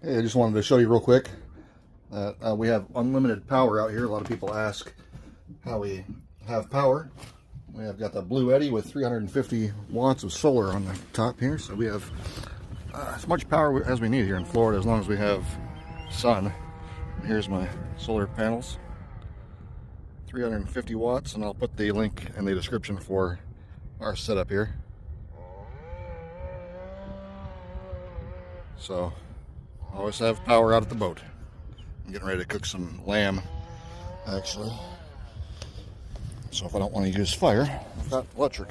Hey, I just wanted to show you real quick that we have unlimited power out here. A lot of people ask how we have power. We have got the Bluetti with 350 watts of solar on the top here, so we have as much power as we need here in Florida as long as we have sun. Here's my solar panels, 350 watts, and I'll put the link in the description for our setup here. So always have power out at the boat. I'm getting ready to cook some lamb, actually. So if I don't want to use fire, I've got electric.